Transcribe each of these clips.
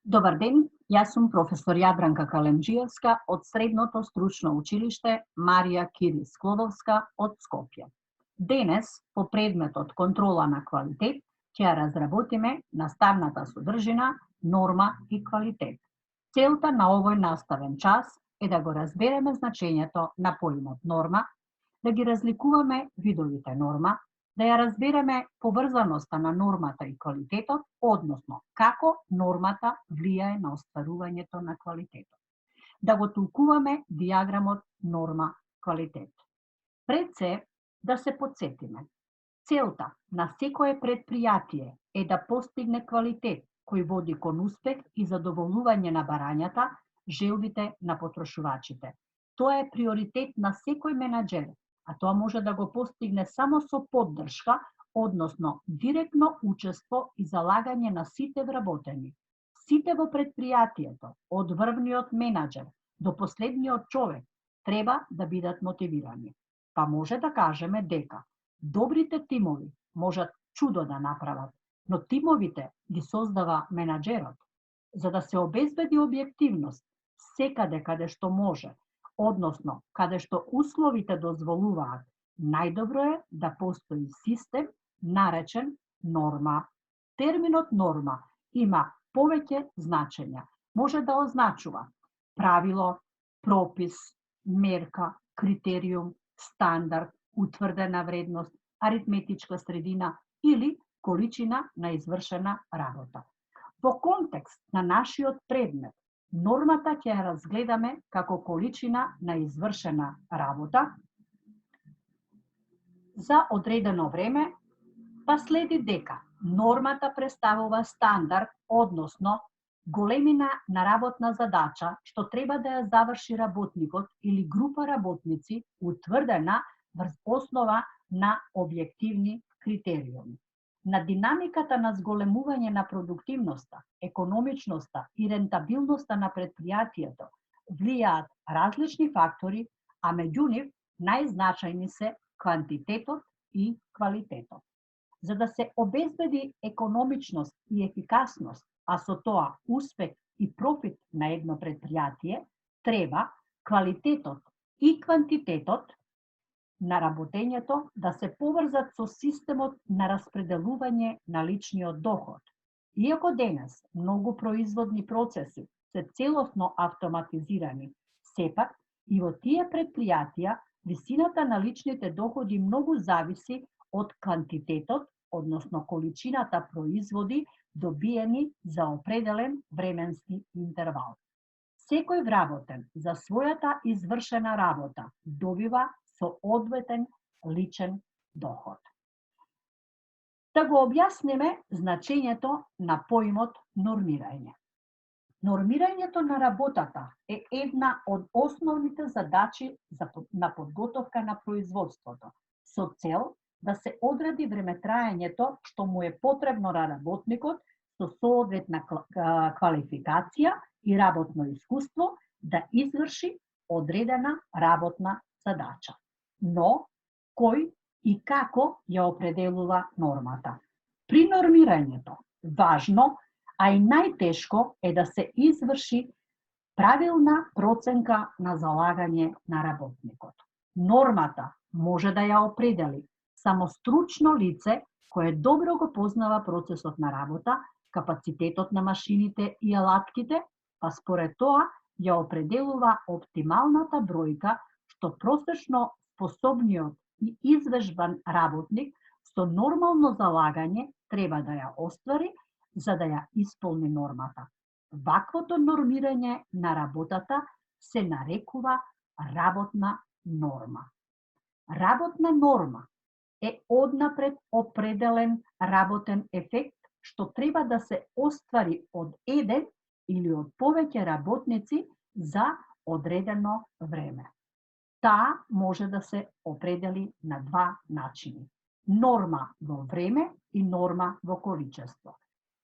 Добар ден, јас сум професор Јадранка Калемџиевска од Средното стручно училиште Марија Кири Склодовска од Скопје. Денес, по предметот контрола на квалитет, ќе ја разработиме наставната содржина, норма и квалитет. Целта на овој наставен час е да го разбереме значењето на поимот норма, да ги разликуваме видовите норма, да ја разбереме поврзаноста на нормата и квалитетот, односно како нормата влијае на остварувањето на квалитетот. Да го толкуваме дијаграмот норма-квалитет. Пред се, да се потсетиме. Целта на секое предпријатие е да постигне квалитет кој води кон успех и задоволување на барањата, желбите на потрошувачите. Тоа е приоритет на секој менаџер, а тоа може да го постигне само со поддршка, односно директно учество и залагање на сите вработени. Сите во предпријатието, од врвниот менаџер до последниот човек, треба да бидат мотивирани. Па може да кажеме дека добрите тимови можат чудо да направат, но тимовите ги создава менаџерот. За да се обезбеди објективност секаде каде што може, односно каде што условите дозволуваат, најдобро е да постои систем наречен норма. Терминот норма има повеќе значења. Може да означува правило, пропис, мерка, критериум, стандард, утврдена вредност, аритметичка средина или количина на извршена работа. Во контекст на нашиот предмет, нормата ќе ја разгледаме како количина на извршена работа за одредено време, па следи дека нормата представува стандард, односно големина на работна задача што треба да ја заврши работникот или група работници, утврдена врз основа на објективни критериуми. На динамиката на зголемување на продуктивноста, економичноста и рентабилноста на предпријатието влијаат различни фактори, а меѓу нив најзначајни се квантитетот и квалитетот. За да се обезбеди економичност и ефикасност, а со тоа успех и профит на едно предпријатие, треба квалитетот и квантитетот на работењето да се поврзат со системот на распределување на личниот доход. Иако денес многу производни процеси се целосно автоматизирани, сепак и во тие предпријатија висината на личните доходи многу зависи од квантитетот, односно количината производи добиени за определен временски интервал. Секој вработен за својата извршена работа добива соодветен личен доход. Да го објасниме значењето на поимот нормирање. Нормирањето на работата е една од основните задачи на подготовка на производството, со цел да се одреди времетраењето што му е потребно на работникот со соодветна квалификација и работно искуство да изврши одредена работна задача. Но, кој и како ја определува нормата? При нормирањето, важно, а и најтешко е да се изврши правилна проценка на залагање на работникот. Нормата може да ја определи само стручно лице кое добро го познава процесот на работа, капацитетот на машините и алатките, па според тоа ја определува оптималната бројка што просечно способниот и извежбан работник со нормално залагање треба да ја оствари за да ја исполни нормата. Ваквото нормирање на работата се нарекува работна норма. Работна норма е однапред определен работен ефект што треба да се оствари од еден или од повеќе работници за одредено време. Таа може да се определи на два начини. Норма во време и норма во количество.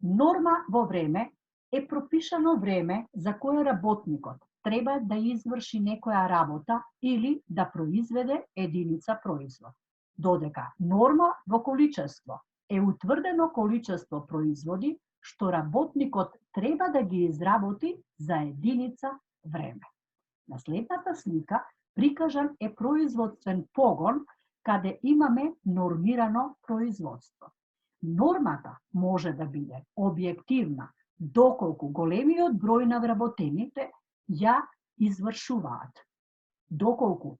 Норма во време е пропишано време за кое работникот треба да изврши некоја работа или да произведе единица производ. Додека норма во количество е утврдено количество производи што работникот треба да ги изработи за единица време. На следната слика прикажан е производствен погон каде имаме нормирано производство. Нормата може да биде објективна доколку големиот број на вработените ја извршуваат. Доколку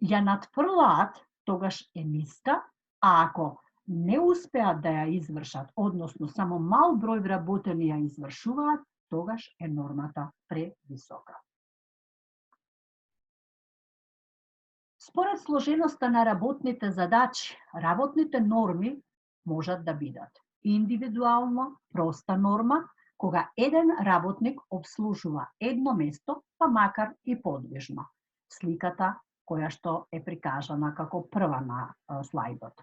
ја надфрлаат, тогаш е ниска, а ако не успеат да ја извршат, односно само мал број вработени ја извршуваат, тогаш е нормата превисока. Според сложеноста на работните задачи, работните норми можат да бидат индивидуално проста норма, кога еден работник обслужува едно место, па макар и подвижно. Сликата која што е прикажана како прва на слайдот.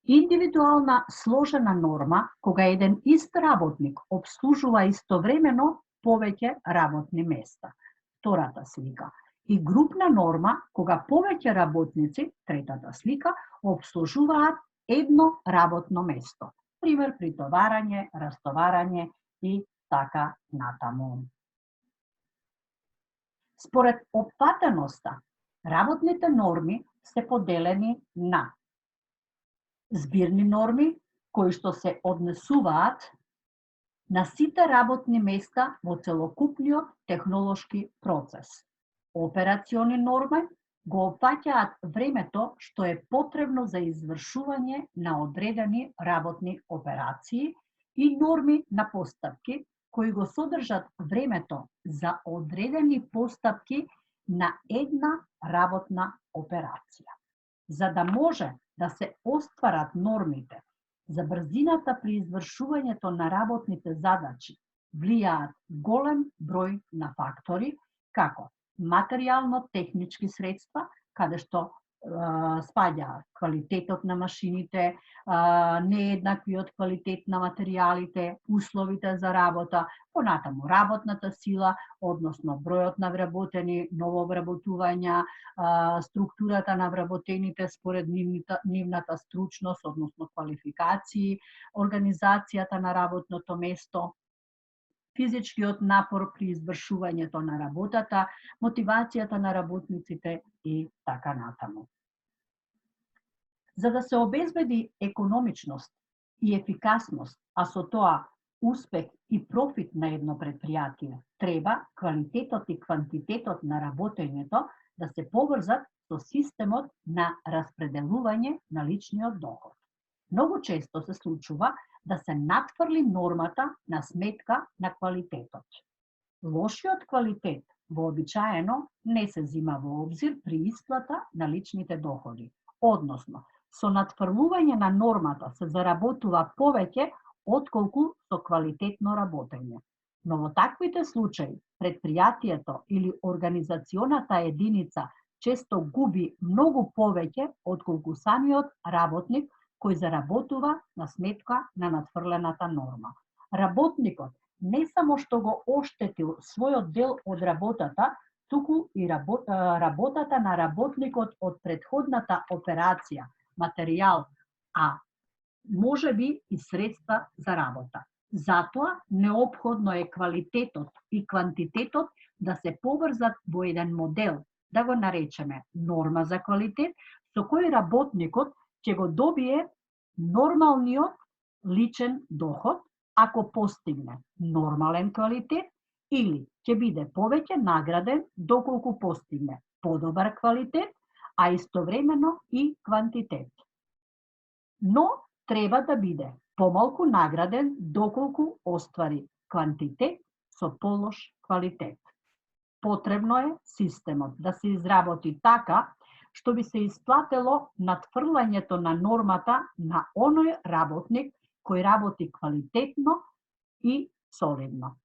Индивидуална сложена норма, кога еден ист работник обслужува истовремено повеќе работни места. Втората слика. И групна норма, кога повеќе работници, третата слика, обслужуваат едно работно место. Пример, притоварање, растоварање и така натаму. Според опфатеноста, работните норми се поделени на збирни норми, кои што се однесуваат на сите работни места во целокупниот технолошки процес. Операциони норми го опфаќаат времето што е потребно за извршување на одредени работни операции и норми на постапки кои го содржат времето за одредени постапки на една работна операција. За да може да се остварат нормите за брзината при извршувањето на работните задачи, влијаат голем број на фактори, како материјално-технички средства, каде што спаѓа квалитетот на машините, нееднаквиот квалитет на материјалите, условите за работа, понатаму работната сила, односно бројот на вработени, нововработувања, структурата на вработените според нивната стручност, односно квалификации, организацијата на работното место, физичкиот напор при извршувањето на работата, мотивацијата на работниците и така натаму. За да се обезбеди економичност и ефикасност, а со тоа успех и профит на едно предпријатие, треба квалитетот и квантитетот на работењето да се поврзат со системот на распределување на личниот доход. Многу често се случува да се надфрли нормата на сметка на квалитетот. Лошиот квалитет вообичаено не се зима во обзир при исплата на личните доходи, односно со надфрлување на нормата се заработува повеќе отколку со квалитетно работење. Но во таквите случаи предпријатието или организационата единица често губи многу повеќе отколку самиот работник кој заработува на сметка на надфрлената норма. Работникот не само што го оштетил својот дел од работата, туку и работата на работникот од претходната операција, материјал, а може би и средства за работа. Затоа неопходно е квалитетот и квантитетот да се поврзат во еден модел, да го наречеме норма за квалитет, со кој работникот ќе го добие нормалниот личен доход ако постигне нормален квалитет или ќе биде повеќе награден доколку постигне подобар квалитет, а истовремено и квантитет. Но треба да биде помалку награден доколку оствари квантитет со полош квалитет. Потребно е системот да се изработи така што би се исплатело надфрлањето на нормата на оној работник кој работи квалитетно и солидно.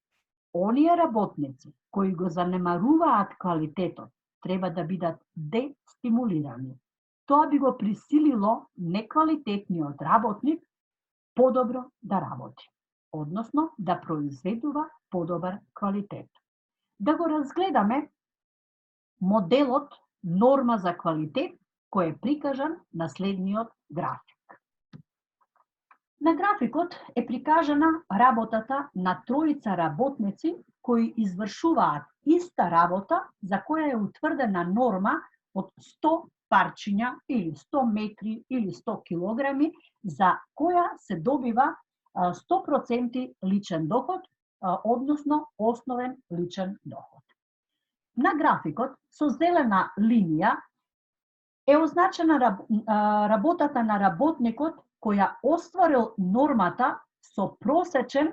Оние работници кои го занемаруваат квалитетот треба да бидат дестимулирани. Тоа би го присилило неквалитетниот работник подобро да работи, односно да произведува подобар квалитет. Да го разгледаме моделот норма за квалитет кој е прикажан на следниот график. На графикот е прикажана работата на тројца работници кои извршуваат иста работа за која е утврдена норма од 100 парчиња или 100 метри или 100 килограми, за која се добива 100% личен доход, односно основен личен доход. На графикот со зелена линија е означена работата на работникот која остварил нормата со просечен,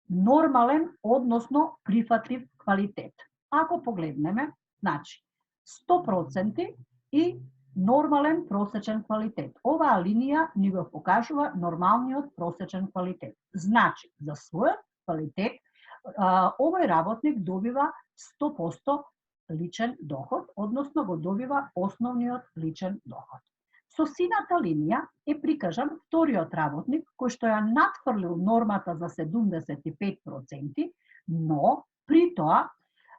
нормален, односно прифатлив квалитет. Ако погледнеме, значи 100% и нормален просечен квалитет. Оваа линија ни го покажува нормалниот просечен квалитет. Значи, за својот квалитет, овој работник добива 100% личен доход, односно го добива основниот личен доход. Со сината линија е прикажан вториот работник кој што ја надфрлил нормата за 75%, но при тоа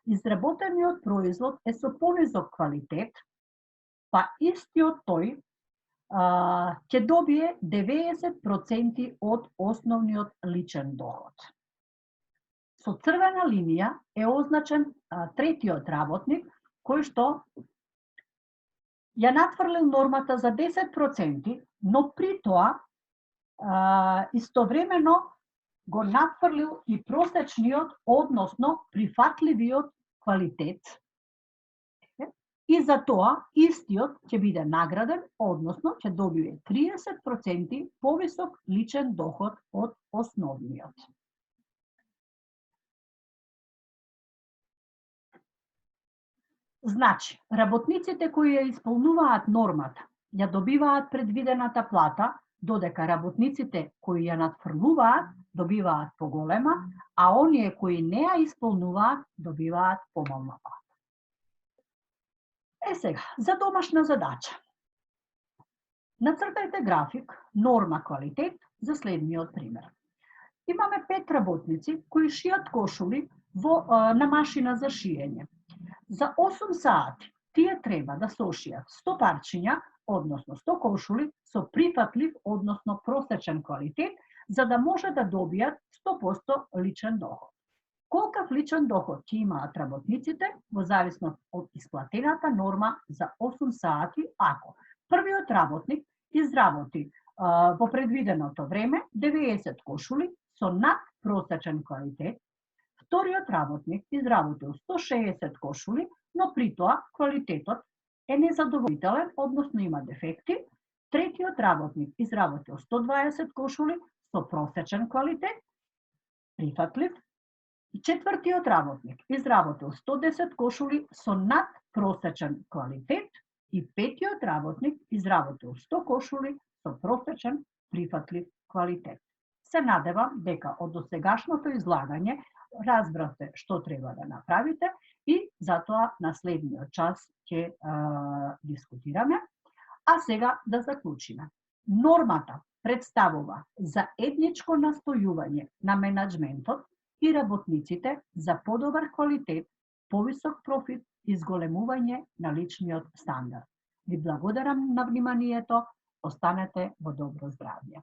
изработениот производ е со понизок квалитет, па истиот тој ќе добие 90% од основниот личен доход. Со црвена линија е означен третиот работник кој што ја надфрлил нормата за 10%, но при тоа истовремено го надфрлил и просечниот, односно прифатливиот квалитет. И за тоа истиот ќе биде награден, односно ќе добие 30% повисок личен доход од основниот. Значи, работниците кои ја исполнуваат нормата, ја добиваат предвидената плата, додека работниците кои ја надфрлуваат, добиваат поголема, а оние кои не ја исполнуваат, добиваат помална плата. Сега, за домашна задача. Нацртајте график норма-квалитет за следниот пример. Имаме 5 работници кои шијат кошули на машина за шиење. За 8 сати тие треба да сошијат 100 парчиња, односно 100 кошули со прифатлив, односно просечен квалитет, за да може да добијат 100% личен доход. Колкав личен доход ќе имаат работниците во зависност од исплатената норма за 8 сати, ако првиот работник изработи во предвиденото време 90 кошули со надпросечен квалитет, вториот работник изработил 160 кошули, но при тоа квалитетот е незадоволителен, односно има дефекти. Третиот работник изработил 120 кошули со просечен квалитет, прифатлив. И четвртиот работник изработил 110 кошули со надпросечен квалитет и петиот работник изработил 100 кошули со просечен прифатлив квалитет. Се надевам дека од досегашното излагање разбравте што треба да направите и затоа на следниот час ќе дискутираме. А сега да заклучиме. Нормата представува заедничко настојување на менаџментот и работниците за подобар квалитет, повисок профит и зголемување на личниот стандард. Ви благодарам на вниманието, останете во добро здравје.